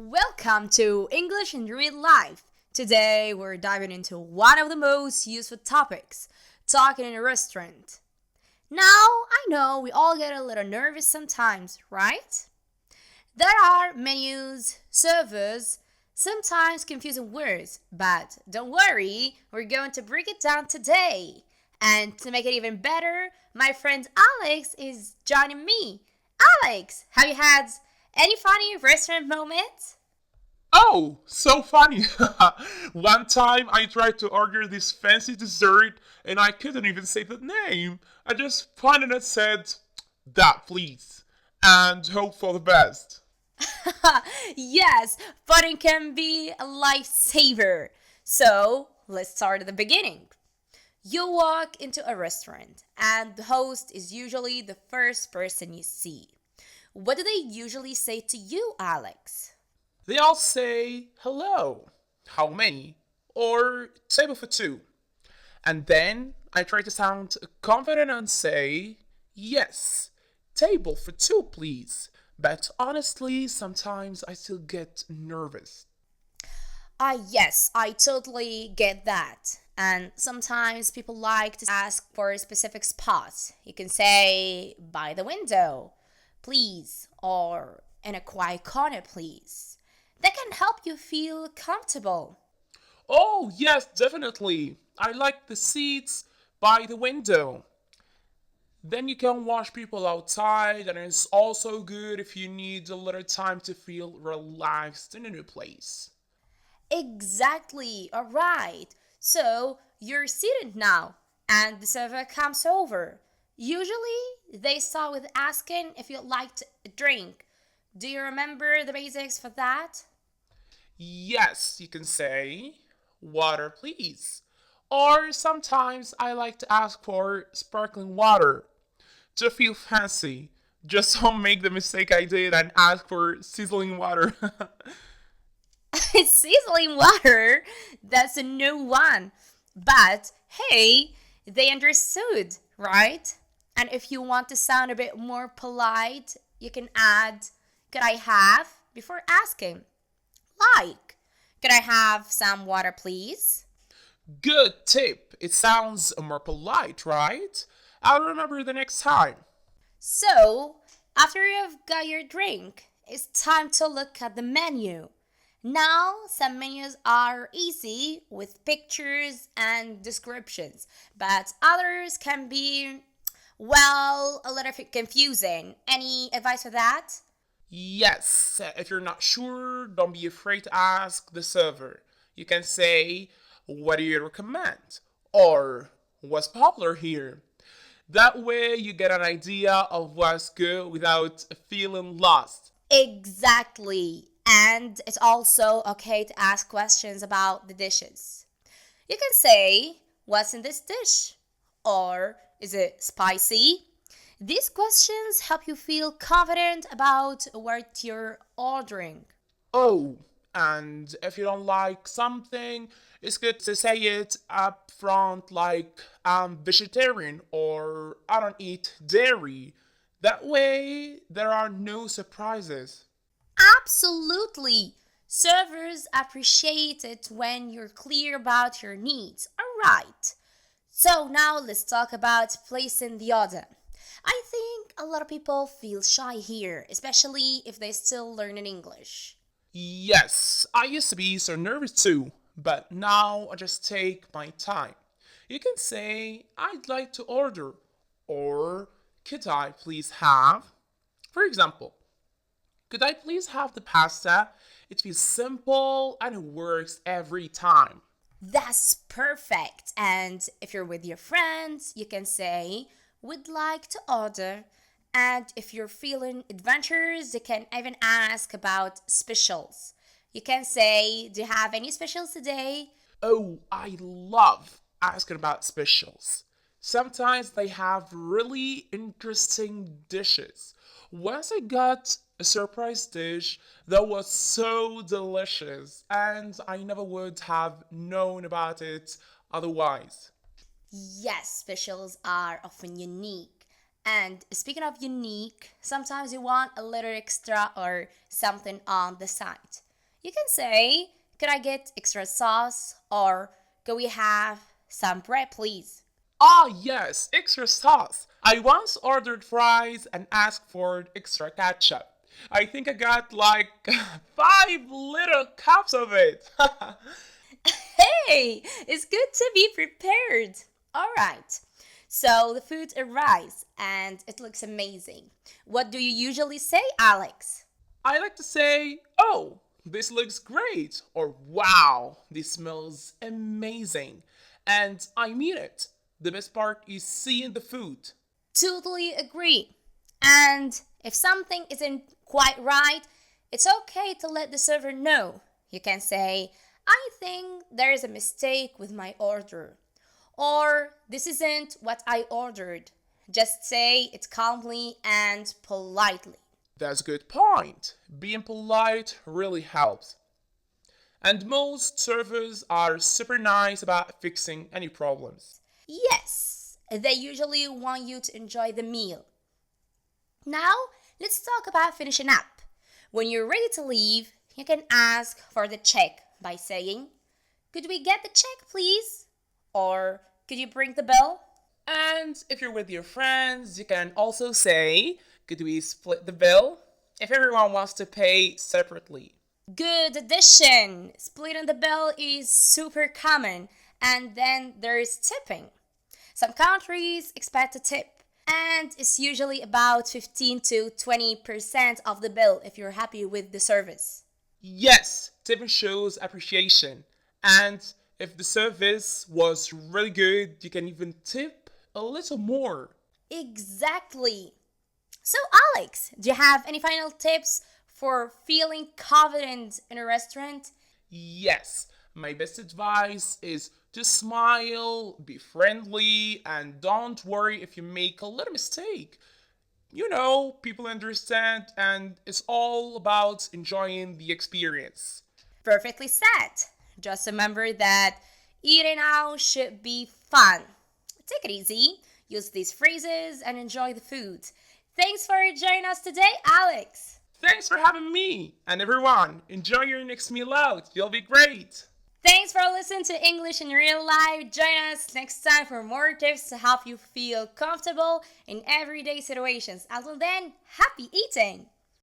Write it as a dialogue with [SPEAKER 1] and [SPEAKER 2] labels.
[SPEAKER 1] Welcome to English in Real Life. Today we're diving into one of the most useful topics, talking in a restaurant. Now, I know we all get a little nervous sometimes, right? There are menus, servers, sometimes confusing words, but don't worry, we're going to break it down today. And to make it even better, my friend Alex is joining me. Alex, have you had any funny restaurant moments?
[SPEAKER 2] Oh, so funny. One time I tried to order this fancy dessert and I couldn't even say the name. I just pointed and said, that please, and hope for the best.
[SPEAKER 1] Yes, voting can be a lifesaver. So, let's start at the beginning. You walk into a restaurant, and the host is usually the first person you see. What do they usually say to you, Alex?
[SPEAKER 2] They all say, hello, how many? Or table for two. And then I try to sound confident and say, yes, table for two, please. But honestly, sometimes I still get nervous.
[SPEAKER 1] Yes, I totally get that. And sometimes people like to ask for specific spots. You can say, by the window, please, or in a quiet corner, please. That can help you feel comfortable.
[SPEAKER 2] Oh, yes, definitely. I like the seats by the window. Then you can watch people outside, and it's also good if you need a little time to feel relaxed in a new place.
[SPEAKER 1] Exactly, alright. So you're seated now, and the server comes over. Usually, they start with asking if you'd like a drink. Do you remember the basics for that?
[SPEAKER 2] Yes, you can say, water please. Or sometimes I like to ask for sparkling water to feel fancy. Just don't make the mistake I did and ask for sizzling water.
[SPEAKER 1] Sizzling water? That's a new one. But hey, they understood, right? And if you want to sound a bit more polite, you can add, could I have, before asking. Like, could I have some water, please?
[SPEAKER 2] Good tip. It sounds more polite, right? I'll remember the next time.
[SPEAKER 1] So, after you've got your drink, it's time to look at the menu. Now, some menus are easy with pictures and descriptions, but others can be, well, a little bit confusing. Any advice for that?
[SPEAKER 2] Yes, if you're not sure, don't be afraid to ask the server. You can say, what do you recommend? Or, what's popular here? That way you get an idea of what's good without feeling lost.
[SPEAKER 1] Exactly. And it's also okay to ask questions about the dishes. You can say, what's in this dish? Or, is it spicy? These questions help you feel confident about what you're ordering.
[SPEAKER 2] Oh, and if you don't like something, it's good to say it up front like I'm vegetarian or I don't eat dairy. That way there are no surprises.
[SPEAKER 1] Absolutely. Servers appreciate it when you're clear about your needs. Alright. So now let's talk about placing the order. I think a lot of people feel shy here, especially if they're still learning English.
[SPEAKER 2] Yes, I used to be so nervous too, but now I just take my time. You can say, I'd like to order, or could I please have? For example, could I please have the pasta? It feels simple and it works every time.
[SPEAKER 1] That's perfect. And if you're with your friends, you can say, would like to order. And if you're feeling adventurous, you can even ask about specials. You can say, do you have any specials today?
[SPEAKER 2] Oh, I love asking about specials. Sometimes they have really interesting dishes. Once I got a surprise dish that was so delicious, and I never would have known about it otherwise.
[SPEAKER 1] Yes, specials are often unique. And speaking of unique, sometimes you want a little extra or something on the side. You can say, could I get extra sauce? Or could we have some bread, please?
[SPEAKER 2] Ah, yes, extra sauce. I once ordered fries and asked for extra ketchup. I think I got like 5 little cups of it.
[SPEAKER 1] Hey, it's good to be prepared. All right. So the food arrives and it looks amazing. What do you usually say, Alex?
[SPEAKER 2] I like to say, oh, this looks great, or wow, this smells amazing. And I mean it. The best part is seeing the food.
[SPEAKER 1] Totally agree. And if something isn't quite right, it's okay to let the server know. You can say, I think there is a mistake with my order. Or this isn't what I ordered. Just say it calmly and politely.
[SPEAKER 2] That's a good point. Being polite really helps. And most servers are super nice about fixing any problems.
[SPEAKER 1] Yes, they usually want you to enjoy the meal. Now, let's talk about finishing up. When you're ready to leave, you can ask for the check by saying, could we get the check, please? Or could you bring the bill?
[SPEAKER 2] And if you're with your friends, you can also say, could we split the bill? If everyone wants to pay separately.
[SPEAKER 1] Good addition! Splitting the bill is super common. And then there's tipping. Some countries expect a tip, and it's usually about 15 to 20% of the bill if you're happy with the service.
[SPEAKER 2] Yes, tipping shows appreciation. And if the service was really good, you can even tip a little more.
[SPEAKER 1] Exactly. So, Alex, do you have any final tips for feeling confident in a restaurant?
[SPEAKER 2] Yes, my best advice is to smile, be friendly, and don't worry if you make a little mistake. People understand, and it's all about enjoying the experience.
[SPEAKER 1] Perfectly said. Just remember that eating out should be fun. Take it easy, use these phrases, and enjoy the food. Thanks for joining us today, Alex.
[SPEAKER 2] Thanks for having me, and everyone, enjoy your next meal out. You'll be great.
[SPEAKER 1] Thanks for listening to English in Real Life. Join us next time for more tips to help you feel comfortable in everyday situations. Until then, happy eating!